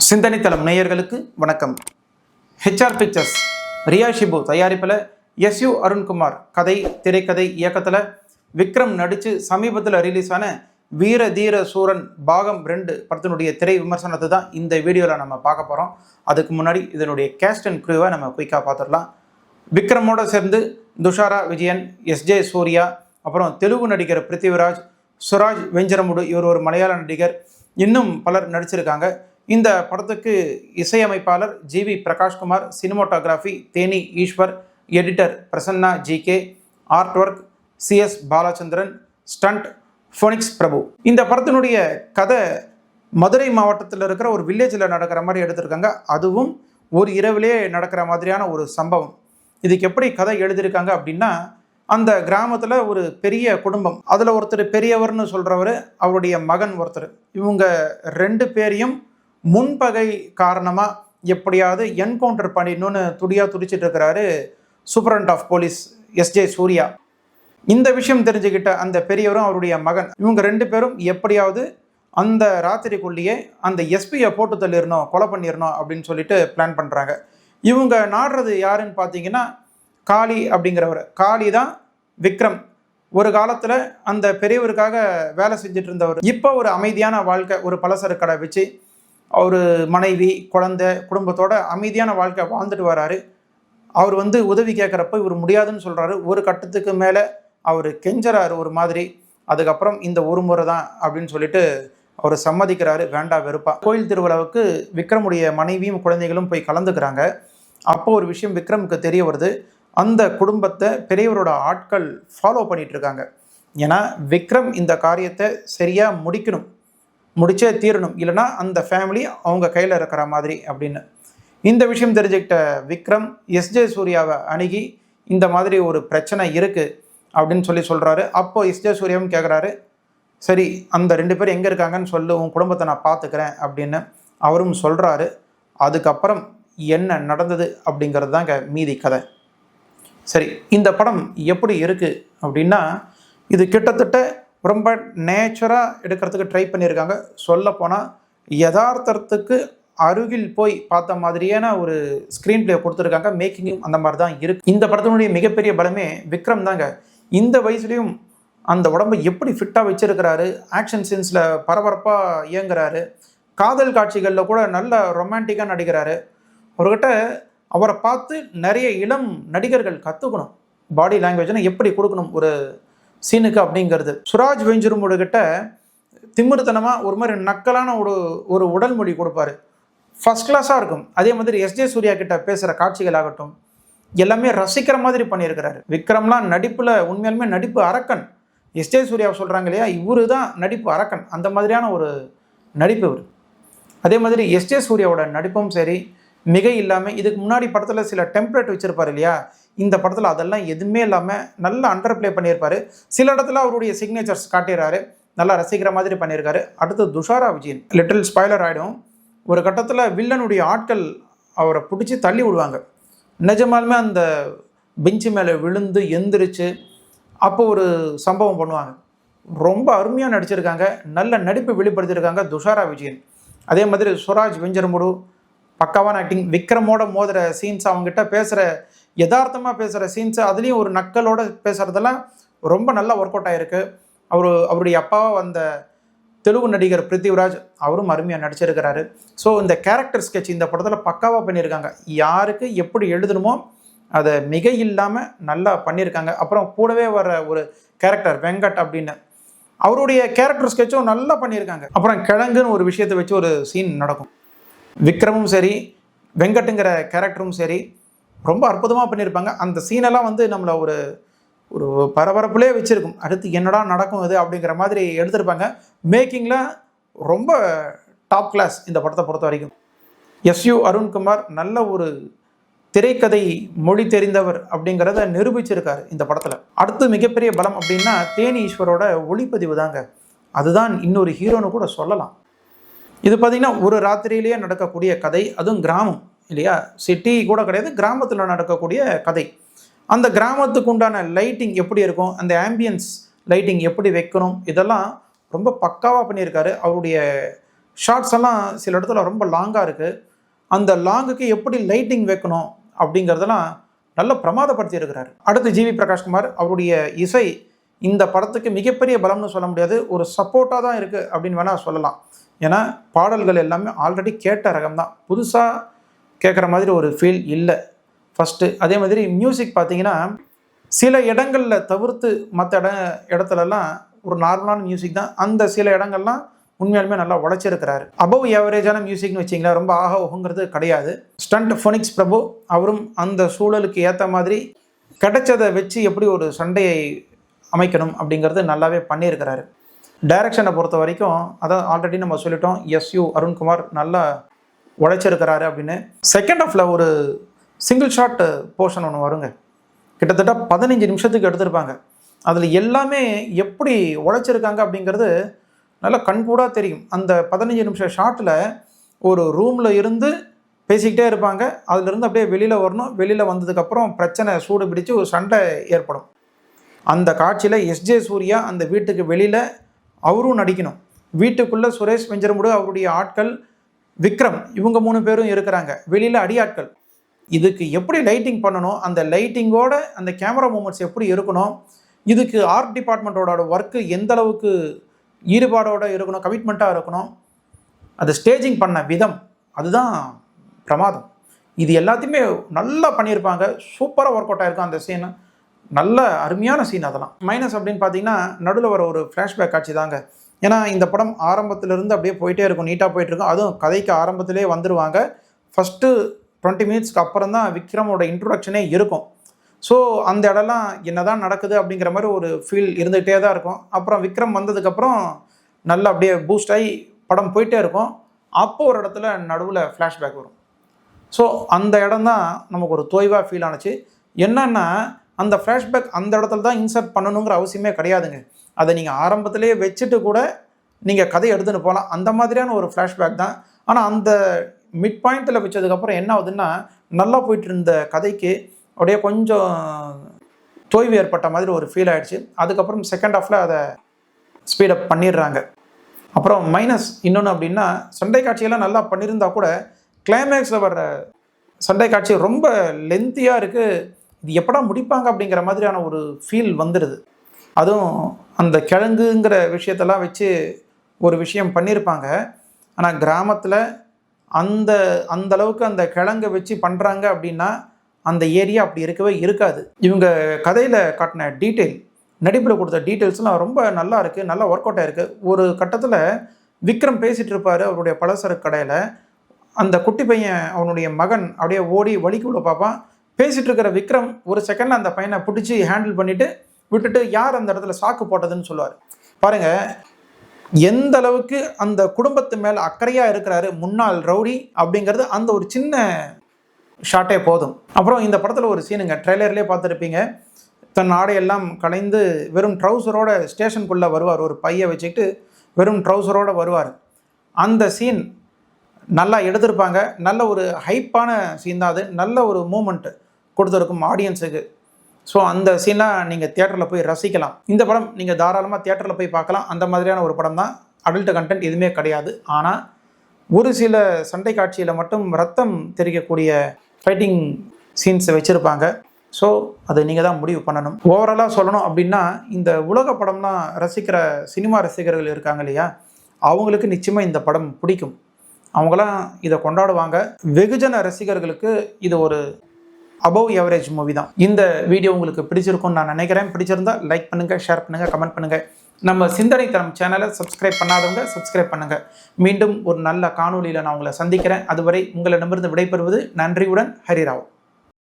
சிந்தனை தளம் நேயர்களுக்கு வணக்கம். ஹெச்ஆர் பிக்சர்ஸ் ரியா ஷிபு தயாரிப்பில் எஸ்யு அருண்குமார் கதை திரைக்கதை இயக்கத்தில் விக்ரம் நடித்து சமீபத்தில் ரிலீஸ் ஆன வீர தீர சூரன் பாகம் 2 படத்தினுடைய திரை விமர்சனத்தை தான் இந்த வீடியோவில் நம்ம பார்க்க போகிறோம். அதுக்கு முன்னாடி இதனுடைய கேஸ்ட் அண்ட் க்ரூவை நம்ம குயிக்காக பார்த்துடலாம். விக்ரமோட சேர்ந்து துஷாரா விஜயன், எஸ்ஜே சூர்யா, அப்புறம் தெலுங்கு நடிகர் பிருத்திவிராஜ், சுராஜ் வெஞ்சரமுடு, இவர் ஒரு மலையாள நடிகர், இன்னும் பலர் நடிச்சிருக்காங்க. இந்த படத்துக்கு இசையமைப்பாளர் GV Prakashkumar, cinematography Theni Eswar, editor Prasanna GK, art work CS Balachandran, stunt Phoenix Prabhu. இந்த படத்தினுடைய கதை மதுரை மாவட்டத்தில் இருக்கிற ஒரு வில்லேஜில் நடக்கிற மாதிரி எடுத்திருக்காங்க. அதுவும் ஒரு இரவிலே நடக்கிற மாதிரியான ஒரு சம்பவம். இதுக்கு எப்படி கதை எழுதியிருக்காங்க அப்படின்னா, அந்த கிராமத்தில் ஒரு பெரிய குடும்பம், அதில் ஒருத்தர் பெரியவர்னு சொல்கிறவர், அவருடைய மகன் ஒருத்தர், இவங்க 2 பேரையும் முன்பகை காரணமாக எப்படியாவது என்கவுண்டர் பண்ணிடணும்னு துடிச்சிட்டு இருக்கிறாரு superintendent of police SJ Surya. இந்த விஷயம் தெரிஞ்சுக்கிட்ட அந்த பெரியவரும் அவருடைய மகன், இவங்க 2 பேரும் எப்படியாவது அந்த ராத்திரிக்குள்ளேயே அந்த எஸ்பியை போட்டு தள்ளிடணும், கொலை பண்ணிடணும் அப்படின்னு சொல்லிட்டு பிளான் பண்ணுறாங்க. இவங்க நாடுறது யாருன்னு பார்த்தீங்கன்னா காளி அப்படிங்கிறவர். காளி தான் விக்ரம். ஒரு காலத்தில் அந்த பெரியவருக்காக வேலை செஞ்சுட்டு இருந்தவர். இப்போ ஒரு அமைதியான வாழ்க்கை, ஒரு பலசர கடை வச்சு அவர் மனைவி குழந்தை குடும்பத்தோட அமைதியான வாழ்க்கை வாழ்ந்துட்டு வராரு. அவர் உதவி கேட்குறப்ப இவர் முடியாதுன்னு சொல்கிறாரு. ஒரு கட்டத்துக்கு மேலே அவர் கெஞ்சறாரு ஒரு மாதிரி. அதுக்கப்புறம் இந்த ஒரு முறை தான் அப்படின்னு சொல்லிட்டு அவர் சம்மதிக்கிறாரு, வேண்டா வெறுப்பா. கோயில் திருவிழாவுக்கு விக்ரமுடைய மனைவியும் குழந்தைகளும் போய் கலந்துக்கிறாங்க. அப்போ ஒரு விஷயம் விக்ரமுக்கு தெரிய வருது. அந்த குடும்பத்தை பெரியவரோட ஆட்கள் ஃபாலோ பண்ணிட்டு இருக்காங்க. ஏன்னா விக்ரம் இந்த காரியத்தை சரியாக முடிச்சே தீரணும், இல்லைனா அந்த ஃபேமிலி அவங்க கையில் இருக்கிற மாதிரி அப்படின்னு. இந்த விஷயம் தெரிஞ்சுக்கிட்ட விக்ரம் எஸ்ஜே சூர்யாவை அணுகி இந்த மாதிரி ஒரு பிரச்சனை இருக்குது அப்படின்னு சொல்கிறாரு. அப்போ எஸ்ஜே சூர்யாவும் கேட்குறாரு, சரி அந்த 2 பேர் எங்கே இருக்காங்கன்னு சொல்லு, உன் குடும்பத்தை நான் பார்த்துக்கிறேன் அப்படின்னு அவரும் சொல்கிறாரு. அதுக்கப்புறம் என்ன நடந்தது அப்படிங்கிறது தாங்க மீதி கதை. சரி, இந்த படம் எப்படி இருக்குது அப்படின்னா, இது கிட்டத்தட்ட ரொம்ப நேச்சராக எடுக்கிறதுக்கு ட்ரை பண்ணியிருக்காங்க. சொல்லப்போனால் யதார்த்தத்துக்கு அருகில் போய் பார்த்த மாதிரியான ஒரு ஸ்க்ரீன் பிளே கொடுத்துருக்காங்க. மேக்கிங்கும் அந்த மாதிரி தான் இருக்குது. இந்த படத்தினுடைய மிகப்பெரிய பலமே விக்ரம் தாங்க. இந்த வயசுலேயும் அந்த உடம்பை எப்படி ஃபிட்டாக வச்சுருக்கிறாரு. ஆக்ஷன் சீன்ஸில் பரபரப்பாக இயங்குறாரு. காதல் காட்சிகளில் கூட நல்ல ரொமான்டிக்காக நடிக்கிறாரு. அவர்கிட்ட அவரை பார்த்து நிறைய இளம் நடிகர்கள் கற்றுக்கணும். பாடி லாங்குவேஜ்னா எப்படி கொடுக்கணும் ஒரு சீனுக்கு அப்படிங்கிறது. சுராஜ் வெஞ்சரமுடு கிட்ட திமிருத்தனமாக ஒரு மாதிரி நக்கலான ஒரு உடல் மொழி கொடுப்பாரு. ஃபஸ்ட் கிளாஸாக இருக்கும். அதே மாதிரி எஸ்ஜே சூர்யா கிட்ட பேசுகிற காட்சிகள் ஆகட்டும், எல்லாமே ரசிக்கிற மாதிரி பண்ணியிருக்கிறாரு. விக்ரம்லாம் நடிப்பில் உண்மையாலுமே நடிப்பு அரக்கன். எஸ்ஜே சூர்யாவை சொல்கிறாங்க இல்லையா, இவரு தான் நடிப்பு அரக்கன். அந்த மாதிரியான ஒரு நடிப்பு இவர். அதே மாதிரி எஸ்ஜே சூர்யாவோட நடிப்பும் சரி, மிகை இல்லாமல். இதுக்கு முன்னாடி படத்தில் சில டெம்ப்ளேட் வச்சுருப்பார் இல்லையா, இந்த படத்தில் அதெல்லாம் எதுவுமே இல்லாமல் நல்லா அண்டர் ப்ளே பண்ணியிருப்பார். சில இடத்துல அவருடைய சிக்னேச்சர்ஸ் காட்டிடுறாரு, நல்லா ரசிக்கிற மாதிரி பண்ணியிருக்காரு. அடுத்து துஷாரா விஜயன், லிட்டில் ஸ்பாய்லர் ஆகிடும். ஒரு கட்டத்தில் வில்லனுடைய ஆட்கள் அவரை பிடிச்சி தள்ளி விடுவாங்க. நிஜமாலுமே அந்த பெஞ்சு மேலே விழுந்து எந்திரிச்சு அப்போ ஒரு சம்பவம் பண்ணுவாங்க. ரொம்ப அருமையாக நடிச்சிருக்காங்க. நல்ல நடிப்பு வெளிப்படுத்தியிருக்காங்க துஷாரா விஜயன். அதே மாதிரி சுராஜ் வெஞ்சரமுடு பக்காவான ஆக்டிங். விக்ரமோட மோதுகிற சீன்ஸ், அவங்ககிட்ட பேசுகிற யதார்த்தமாக பேசுகிற சீன்ஸு, அதுலேயும் ஒரு நக்கலோடு பேசுகிறதெல்லாம் ரொம்ப நல்லா ஒர்க் அவுட் ஆகிருக்கு. அவருடைய அப்பாவை வந்த தெலுங்கு நடிகர் பிருத்திவிராஜ், அவரும் அருமையாக நடிச்சிருக்கிறாரு. ஸோ இந்த கேரக்டர் ஸ்கெட்ச் இந்த படத்தில் பக்காவாக பண்ணியிருக்காங்க. யாருக்கு எப்படி எழுதணுமோ அதை மிகை இல்லாமல் நல்லா பண்ணியிருக்காங்க. அப்புறம் கூடவே வர ஒரு கேரக்டர் வெங்கட் அப்படின்னு, அவருடைய கேரக்டர் ஸ்கெட்சும் நல்லா பண்ணியிருக்காங்க. அப்புறம் கிழங்குன்னு ஒரு விஷயத்தை வச்சு ஒரு சீன் நடக்கும். விக்ரமும் சரி, வெங்கட்டுங்கிற கேரக்டரும் சரி, ரொம்ப அற்புதமாக பண்ணியிருப்பாங்க. அந்த சீனெல்லாம் நம்மளை ஒரு பரபரப்புலேயே வச்சுருக்கும். அடுத்து என்னடா நடக்கும் இது அப்படிங்கிற மாதிரி எடுத்திருப்பாங்க. மேக்கிங்கில் ரொம்ப டாப் கிளாஸ் இந்த படத்தை பொறுத்த வரைக்கும். எஸ்யு அருண்குமார் நல்ல ஒரு திரைக்கதை மொழி தெரிந்தவர் அப்படிங்கிறத நிரூபிச்சிருக்காரு இந்த படத்தில். அடுத்து மிகப்பெரிய பலம் அப்படின்னா தேனி ஈஸ்வரோட ஒளிப்பதிவு தாங்க. அதுதான் இன்னொரு ஹீரோன்னு கூட சொல்லலாம். இது பார்த்திங்கன்னா ஒரு ராத்திரியிலேயே நடக்கக்கூடிய கதை, அதுவும் கிராமம் இல்லையா, சிட்டி கூட கிடையாது, கிராமத்தில் நடக்கக்கூடிய கதை. அந்த கிராமத்துக்கு உண்டான லைட்டிங் எப்படி இருக்கும், அந்த ஆம்பியன்ஸ் லைட்டிங் எப்படி வைக்கணும், இதெல்லாம் ரொம்ப பக்காவாக பண்ணியிருக்காரு. அவருடைய ஷார்ட்ஸ் எல்லாம் சில இடத்துல ரொம்ப லாங்காக இருக்குது. அந்த லாங்குக்கு எப்படி லைட்டிங் வைக்கணும் அப்படிங்கிறதெல்லாம் நல்ல பிரமாதப்படுத்தி இருக்கிறாரு. அடுத்து ஜிவி பிரகாஷ்குமார் அவருடைய இசை இந்த படத்துக்கு மிகப்பெரிய பலம்னு சொல்ல முடியாது, ஒரு சப்போர்ட்டாக தான் இருக்குது அப்படின்னு வேணால் சொல்லலாம். ஏன்னா பாடல்கள் எல்லாமே ஆல்ரெடி கேட்ட ரகம் தான், புதுசாக கேட்குற மாதிரி ஒரு ஃபீல் இல்லை ஃபஸ்ட்டு. அதே மாதிரி மியூசிக் பார்த்தீங்கன்னா சில இடங்களில் தவிர்த்து மற்ற இடத்துலலாம் ஒரு நார்மலான மியூசிக் தான். அந்த சில இடங்கள்லாம் உண்மையாலுமே நல்லா உழைச்சிருக்கிறாரு. அபவ் ஏவரேஜான மியூசிக்னு வச்சிங்களேன், ரொம்ப ஆக ஓகுங்கிறது கிடையாது. ஸ்டண்ட் ஃபோனிக்ஸ் பிரபு அவரும் அந்த சூழலுக்கு ஏற்ற மாதிரி கிடைச்சதை வச்சு எப்படி ஒரு சண்டையை அமைக்கணும் அப்படிங்கிறது நல்லாவே பண்ணியிருக்கிறாரு. டைரக்ஷனை பொறுத்த வரைக்கும் அதான் ஆல்ரெடி நம்ம சொல்லிட்டோம், எஸ்யூ அருண்குமார் நல்லா உழைச்சிருக்கிறாரு அப்படின்னு. செகண்ட் ஹாஃபில் ஒரு சிங்கிள் ஷாட் போர்ஷன் ஒன்று வருங்க, கிட்டத்தட்ட 15 நிமிஷத்துக்கு எடுத்திருப்பாங்க. அதில் எல்லாமே எப்படி உழைச்சிருக்காங்க அப்படிங்கிறது நல்லா கண்கூடாக தெரியும். அந்த 15 நிமிஷம் ஷாட்டில் ஒரு ரூமில் இருந்து பேசிக்கிட்டே இருப்பாங்க, அதிலிருந்து அப்படியே வெளியில் வரணும், வெளியில் வந்ததுக்கப்புறம் பிரச்சனை சூடு பிடிச்சி ஒரு சண்டை ஏற்படும். அந்த காட்சியில் எஸ்ஜே சூர்யா அந்த வீட்டுக்கு வெளியில் அவரும் நடிக்கணும், வீட்டுக்குள்ளே சுரேஷ் வெஞ்சரமுடு அவருடைய ஆட்கள் விக்ரம் இவங்க 3 பேரும் இருக்கிறாங்க, வெளியில் அடியாட்கள். இதுக்கு எப்படி லைட்டிங் பண்ணணும், அந்த லைட்டிங்கோட அந்த கேமரா மூமெண்ட்ஸ் எப்படி இருக்கணும், இதுக்கு ஆர்ட் டிபார்ட்மெண்ட்டோட ஒர்க்கு எந்த அளவுக்கு ஈடுபாடோடு இருக்கணும், கமிட்மெண்ட்டாக இருக்கணும், அது ஸ்டேஜிங் பண்ண விதம் அதுதான் பிரமாதம். இது எல்லாத்தையுமே நல்லா பண்ணியிருப்பாங்க, சூப்பராக ஒர்க் அவுட் ஆகிருக்கும் அந்த சீனு, நல்ல அருமையான சீன். அதெல்லாம் மைனஸ் அப்படின்னு பார்த்தீங்கன்னா நடுவில் வர ஒரு ஃப்ளாஷ்பேக் காட்சி தாங்க. ஏன்னா இந்த படம் ஆரம்பத்திலிருந்து அப்படியே போயிட்டே இருக்கும், நீட்டாக போயிட்டுருக்கும். அதுவும் கதைக்கு ஆரம்பத்திலே வந்துடுவாங்க. ஃபஸ்ட்டு 20 மினிட்ஸ்க்கு அப்புறம் தான் விக்ரமோட இன்ட்ரொடக்ஷனே இருக்கும். ஸோ அந்த இடம்லாம் என்ன தான் நடக்குது அப்படிங்கிற மாதிரி ஒரு ஃபீல் இருந்துகிட்டே தான் இருக்கும். அப்புறம் விக்ரம் வந்ததுக்கப்புறம் நல்லா அப்படியே பூஸ்ட் ஆகி படம் போயிட்டே இருக்கும். அப்போது ஒரு இடத்துல நடுவில் ஃப்ளாஷ்பேக் வரும். ஸோ அந்த இடம் தான் நமக்கு ஒரு தோய்வாக ஃபீல் ஆணுச்சு. என்னென்னா அந்த ஃப்ளாஷ்பேக் அந்த இடத்துல தான் இன்சர்ட் பண்ணணுங்கிற அவசியமே கிடையாதுங்க. அதை நீங்கள் ஆரம்பத்திலே வச்சுட்டு கூட நீங்கள் கதையை எடுத்துகிட்டு போகலாம், அந்த மாதிரியான ஒரு ஃப்ளாஷ்பேக் தான். ஆனால் அந்த மிட் பாயிண்ட்டில் வச்சதுக்கப்புறம் என்ன ஆகுதுன்னா நல்லா போயிட்டு இருந்த கதைக்கு அப்படியே கொஞ்சம் தோய்வு ஏற்பட்ட மாதிரி ஒரு ஃபீல் ஆகிடுச்சு. அதுக்கப்புறம் செகண்ட் ஹாஃபில் அதை ஸ்பீடப் பண்ணிடுறாங்க. அப்புறம் மைனஸ் இன்னொன்று அப்படின்னா சண்டை காட்சியெல்லாம் நல்லா பண்ணியிருந்தா கூட கிளைமேக்ஸில் வர்ற சண்டை காட்சி ரொம்ப லென்த்தியாக இருக்குது, இது எப்படா முடிப்பாங்க அப்படிங்கிற மாதிரியான ஒரு ஃபீல் வந்துடுது. அதுவும் அந்த கிழங்குங்கிற விஷயத்தெல்லாம் வச்சு ஒரு விஷயம் பண்ணியிருப்பாங்க. ஆனால் கிராமத்தில் அந்த அளவுக்கு அந்த கிழங்கை வச்சு பண்ணுறாங்க அப்படின்னா அந்த ஏரியா அப்படி இருக்கவே இருக்காது. இவங்க கதையில் காட்டின டீட்டெயில், நடிப்பில் கொடுத்த டீட்டெயில்ஸ்லாம் ரொம்ப நல்லா இருக்குது, நல்லா ஒர்க் அவுட் ஆகிருக்கு. ஒரு கட்டத்தில் விக்ரம் பேசிகிட்டு இருப்பார் அவருடைய பலசரக்கு கடையில். அந்த குட்டி பையன் அவனுடைய மகன் அப்படியே ஓடி வலிக்குள்ள பார்ப்பான். பேசிகிட்டு இருக்கிற விக்ரம் ஒரு செகண்ட் அந்த பையனை பிடிச்சி ஹேண்டில் பண்ணிவிட்டு விட்டுட்டு யார் அந்த இடத்துல சாக்கு போட்டதுன்னு சொல்லுவார். பாருங்கள் எந்த அளவுக்கு அந்த குடும்பத்து மேலே அக்கறையாக இருக்கிறாரு முன்னாள் ரவுடி அப்படிங்கிறது அந்த ஒரு சின்ன ஷாட்டே போதும். அப்புறம் இந்த படத்தில் ஒரு சீனுங்க, ட்ரெய்லர்லேயே பார்த்துருப்பீங்க, தன் ஆடையெல்லாம் கலைந்து வெறும் ட்ரௌசரோட ஸ்டேஷனுக்குள்ளே வருவார், ஒரு பையை வச்சுக்கிட்டு வெறும் ட்ரௌசரோடு வருவார். அந்த சீன் நல்லா எடுத்திருப்பாங்க, நல்ல ஒரு ஹைப்பான சீன் தான் அது, நல்ல ஒரு மூமெண்ட் கொடுத்துருக்கும் ஆடியன்ஸுக்கு. ஸோ அந்த சீன்லாம் நீங்கள் தியேட்டரில் போய் ரசிக்கலாம். இந்த படம் நீங்கள் தாராளமாக தியேட்டரில் போய் பார்க்கலாம், அந்த மாதிரியான ஒரு படம் தான். அடல்ட் கண்டென்ட் எதுவுமே கிடையாது. ஆனால் ஒரு சில சண்டை காட்சியில் மட்டும் ரத்தம் தெரிக்கக்கூடிய ஃபைட்டிங் சீன்ஸை வச்சுருப்பாங்க. ஸோ அதை நீங்கள் தான் முடிவு பண்ணணும். ஓவராலாக சொல்லணும் அப்படின்னா இந்த உலக படம்லாம் ரசிக்கிற சினிமா ரசிகர்கள் இருக்காங்க இல்லையா, அவங்களுக்கு நிச்சயமாக இந்த படம் பிடிக்கும், அவங்களாம் இதை கொண்டாடுவாங்க. வெகுஜன ரசிகர்களுக்கு இது ஒரு அபவ் எவரேஜ் மூவி தான். இந்த வீடியோ உங்களுக்கு பிடிச்சிருக்கும்னு நான் நினைக்கிறேன். பிடிச்சிருந்தா லைக் பண்ணுங்கள், ஷேர் பண்ணுங்கள், கமெண்ட் பண்ணுங்கள். நம்ம சிந்தனை தரம் சேனலை சப்ஸ்கிரைப் பண்ணாதவங்க சப்ஸ்கிரைப் பண்ணுங்கள். மீண்டும் ஒரு நல்ல காணொலியில் நான் உங்களை சந்திக்கிறேன். அதுவரை உங்களிடமிருந்து விடைபெறுவது நன்றியுடன் ஹரிராவ்.